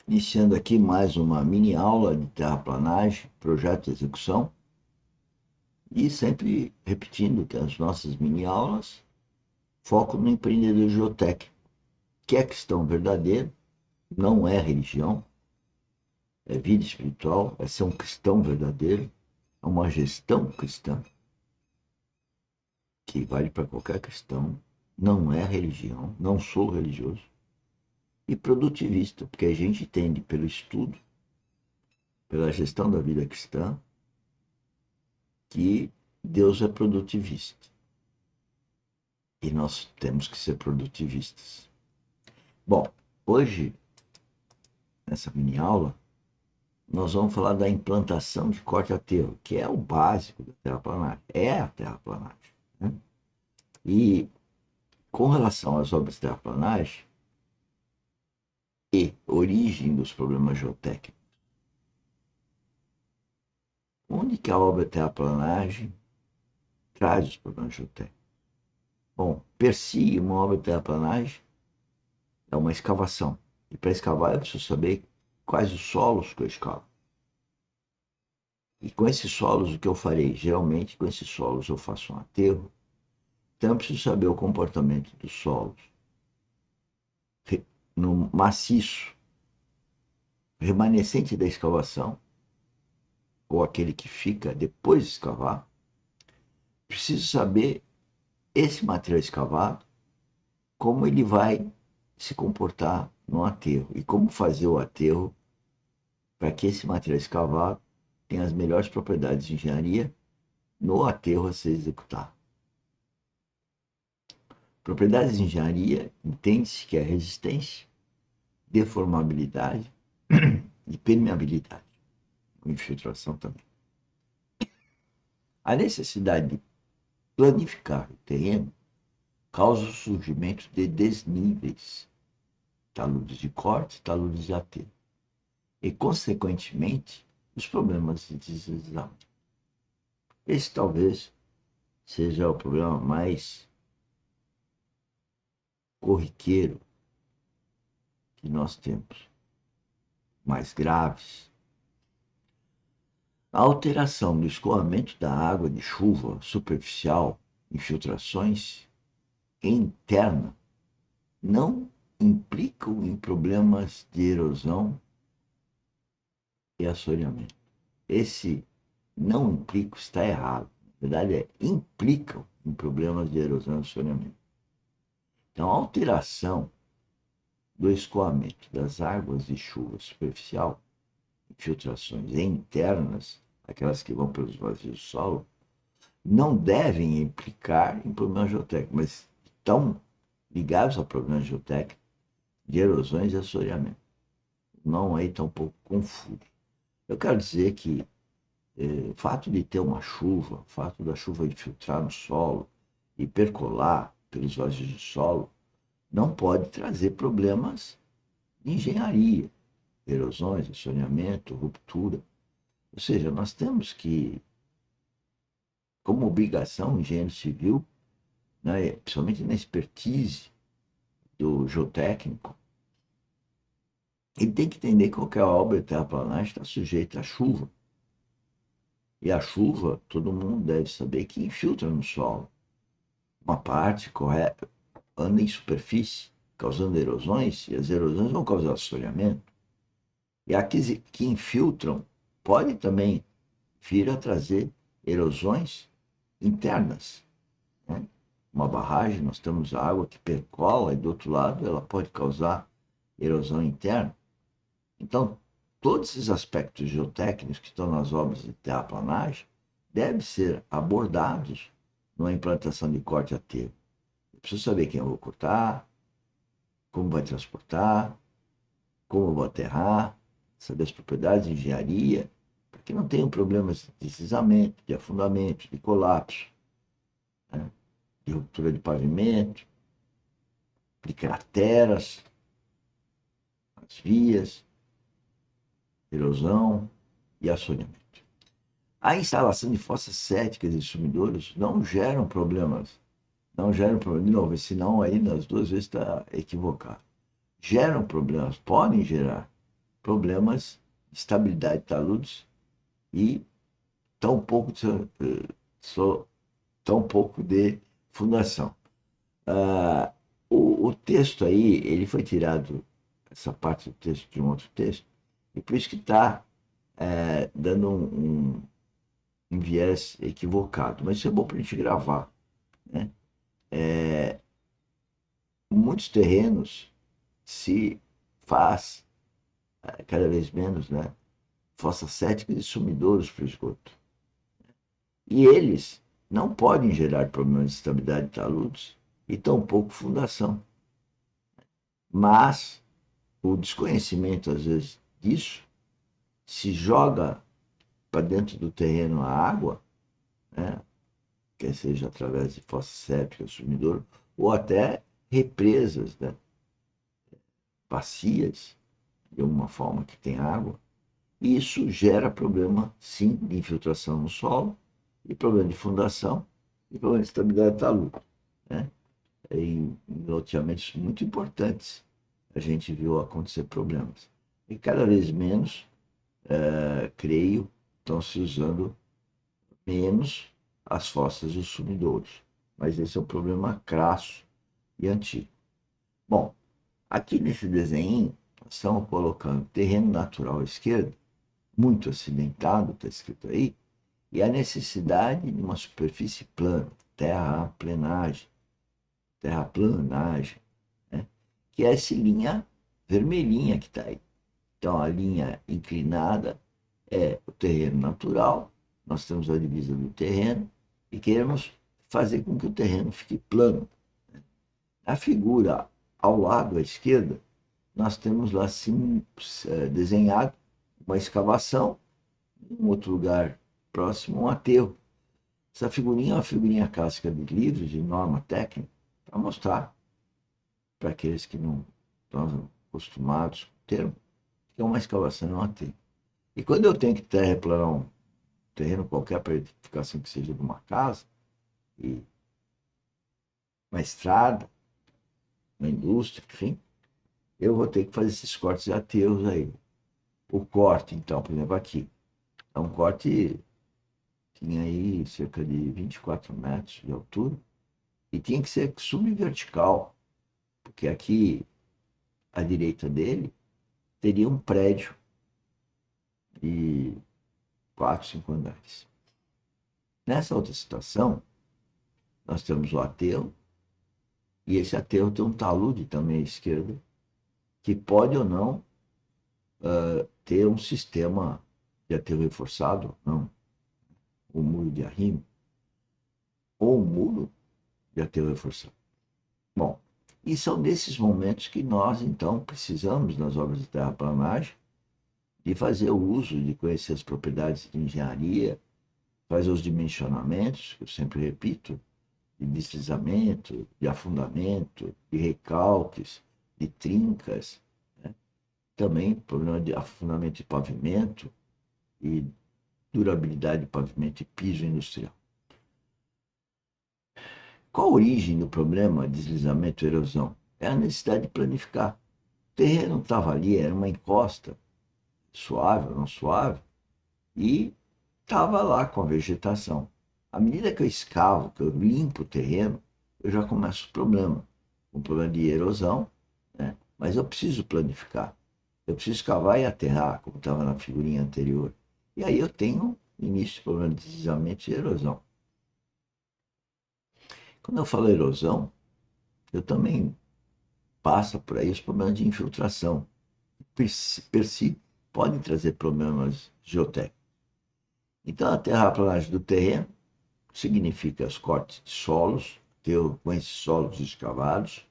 Iniciando aqui mais uma mini aula de terraplanagem, projeto de execução, e sempre repetindo que as nossas mini aulas focam no empreendedor geotécnico, que é cristão verdadeiro, não é religião, é vida espiritual, é ser um cristão verdadeiro, é uma gestão cristã, que vale para qualquer cristão, não é religião, não sou religioso, e produtivista, porque a gente entende pelo estudo, pela gestão da vida cristã, que Deus é produtivista. E nós temos que ser produtivistas. Bom, hoje, nessa mini aula, nós vamos falar da implantação de corte-aterro, que é o básico da terraplanagem. É a terraplanagem. Né? E com relação às obras de terraplanagem e origem dos problemas geotécnicos, onde que a obra de terraplanagem traz os problemas geotécnicos? Bom, per si, uma obra de terraplanagem é uma escavação. E para escavar, eu preciso saber quais os solos que eu escavo. E com esses solos, o que eu farei? Geralmente, com esses solos, eu faço um aterro. Então, eu preciso saber o comportamento dos solos no maciço, remanescente da escavação, ou aquele que fica depois de escavar. Preciso saber esse material escavado, como ele vai se comportar no aterro e como fazer o aterro para que esse material escavado tenha as melhores propriedades de engenharia no aterro a ser executado. Propriedades de engenharia entende-se que é resistência, deformabilidade e permeabilidade, com infiltração também. A necessidade de planificar o terreno causa o surgimento de desníveis, taludes de corte, taludes de aterro, e, consequentemente, os problemas de deslizamento. Esse talvez seja o problema mais corriqueiro que nós temos, mais graves. A alteração do escoamento da água de chuva superficial, infiltrações interna, não implicam em problemas de erosão e assoreamento. Esse não implica está errado. Na verdade, implicam em problemas de erosão e assoreamento. Então, a alteração do escoamento das águas de chuva superficial, infiltrações internas, aquelas que vão pelos vazios do solo, não devem implicar em problemas geotécnicos, mas estão ligados a problemas geotécnicos de erosões e assoreamento. Não aí está um pouco confuso. Eu quero dizer que o fato de ter uma chuva, o fato da chuva infiltrar no solo e percolar pelos vazios do solo, não pode trazer problemas de engenharia, erosões, assoreamento, ruptura. Ou seja, nós temos que, como obrigação, o engenheiro civil, né, principalmente na expertise do geotécnico, ele tem que entender que qualquer obra de terraplanagem está sujeita à chuva. E a chuva, todo mundo deve saber que infiltra no solo. Uma parte correta anda em superfície, causando erosões, e as erosões vão causar assoreamento. E aqueles que infiltram podem também vir a trazer erosões internas. Né? Uma barragem, nós temos a água que percola e do outro lado ela pode causar erosão interna. Então, todos esses aspectos geotécnicos que estão nas obras de terraplanagem devem ser abordados numa implantação de corte-aterro. Eu preciso saber quem eu vou cortar, como vai transportar, como eu vou aterrar, saber as propriedades de engenharia, para que não tenham problemas de deslizamento, de afundamento, de colapso, né? De ruptura de pavimento, de crateras, as vias, erosão e assoreamento. A instalação de fossas céticas e sumidouros não geram problemas. Não geram problemas. De novo, senão aí nas duas vezes está equivocado. Geram problemas, podem gerar problemas de estabilidade de taludes e tão pouco tão pouco de fundação. Ah, o texto aí, ele foi tirado, essa parte do texto, de um outro texto, e por isso que está dando um viés equivocado. Mas isso é bom para a gente gravar, né? Muitos terrenos se faz cada vez menos, né? Fossas sépticas e sumidouros para o esgoto. E eles não podem gerar problemas de estabilidade de taludes e tampouco fundação. Mas o desconhecimento, às vezes, disso, se joga para dentro do terreno a água, né? Quer seja através de fossa séptica, sumidouro, ou até represas, né? Bacias, de alguma forma que tem água. E isso gera problema, sim, de infiltração no solo, e problema de fundação, e problema de estabilidade talude, né? Em loteamentos muito importantes, a gente viu acontecer problemas. E cada vez menos, creio, estão se usando menos as fossas e os sumidouros. Mas esse é um problema crasso e antigo. Bom, aqui nesse desenho, nós estamos colocando terreno natural à esquerda, muito acidentado, está escrito aí, e a necessidade de uma superfície plana, terraplanagem, né? Que é essa linha vermelhinha que está aí. Então, a linha inclinada é o terreno natural, nós temos a divisa do terreno e queremos fazer com que o terreno fique plano. A figura ao lado à esquerda, nós temos lá assim, desenhado uma escavação, em um outro lugar próximo, um aterro. Essa figurinha é uma figurinha clássica de livros, de norma técnica, para mostrar para aqueles que não estão acostumados com o termo, que é uma escavação, não um aterro. E quando eu tenho que terraplanar um terreno qualquer para edificação que seja de uma casa, e uma estrada, uma indústria, enfim, eu vou ter que fazer esses cortes e aterros aí. O corte, então, por exemplo, aqui, é um corte, tinha aí cerca de 24 metros de altura, e tinha que ser subvertical, porque aqui, à direita dele, teria um prédio de 4, 5 andares. Nessa outra situação, nós temos o aterro, e esse aterro tem um talude também à esquerda, que pode ou não ter um sistema de aterro reforçado, não, um muro de arrimo, ou um muro de aterro reforçado. Bom, e são nesses momentos que nós, então, precisamos, nas obras de terraplanagem, de fazer o uso, de conhecer as propriedades de engenharia, fazer os dimensionamentos, que eu sempre repito, de deslizamento, de afundamento, de recalques, de trincas, né? Também problema de afundamento de pavimento e durabilidade de pavimento e piso industrial. Qual a origem do problema deslizamento e erosão? É a necessidade de planificar. O terreno estava ali, era uma encosta, suave ou não suave, e estava lá com a vegetação. À medida que eu escavo, que eu limpo o terreno, eu já começo o problema. Um problema de erosão, né? Mas eu preciso planificar. Eu preciso cavar e aterrar, como estava na figurinha anterior. E aí eu tenho início de problema de deslizamento e erosão. Quando eu falo erosão, eu também passo por aí os problemas de infiltração. Per si, podem trazer problemas geotécnicos. Então, a terraplanagem do terreno significa os cortes de solos, com esses solos escavados,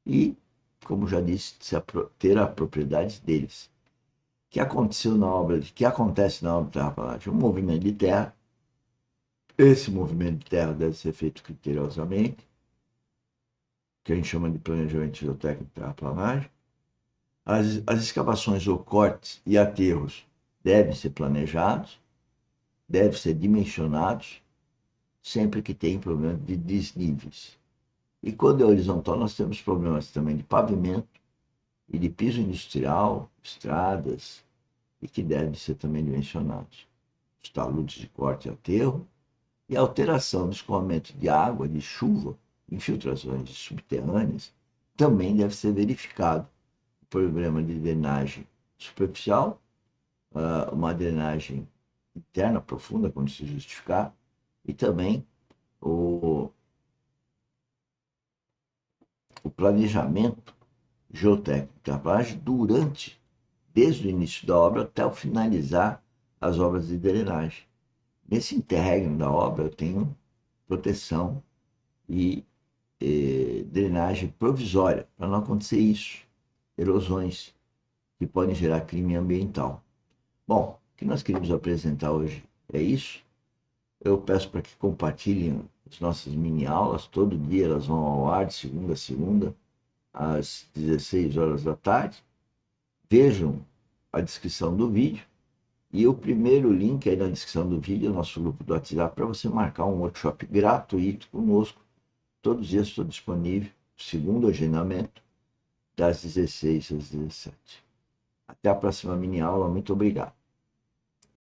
e, como já disse, ter a propriedade deles. O que aconteceu na obra, que acontece na obra de terraplanagem? Um movimento de terra. Esse movimento de terra deve ser feito criteriosamente, que a gente chama de planejamento geotécnico de terraplanagem. As escavações ou cortes e aterros devem ser planejados, devem ser dimensionados, sempre que tem problema de desníveis. E quando é horizontal, nós temos problemas também de pavimento e de piso industrial, estradas, e que devem ser também dimensionados. Os taludes de corte e aterro, e a alteração do escoamento de água, de chuva, infiltrações subterrâneas, também deve ser verificado. O problema de drenagem superficial, uma drenagem interna profunda, quando se justificar, e também o planejamento geotécnico da barragem desde o início da obra até o finalizar as obras de drenagem. Nesse interregno da obra, eu tenho proteção e drenagem provisória, para não acontecer isso, erosões que podem gerar crime ambiental. Bom, o que nós queríamos apresentar hoje é isso. Eu peço para que compartilhem as nossas mini aulas, todo dia elas vão ao ar, de segunda a segunda, às 16 horas da tarde. Vejam a descrição do vídeo e o primeiro link aí na descrição do vídeo é o nosso grupo do WhatsApp para você marcar um workshop gratuito conosco. Todos os dias estou disponível, segundo agendamento, das 16 às 17. Até a próxima mini aula. Muito obrigado.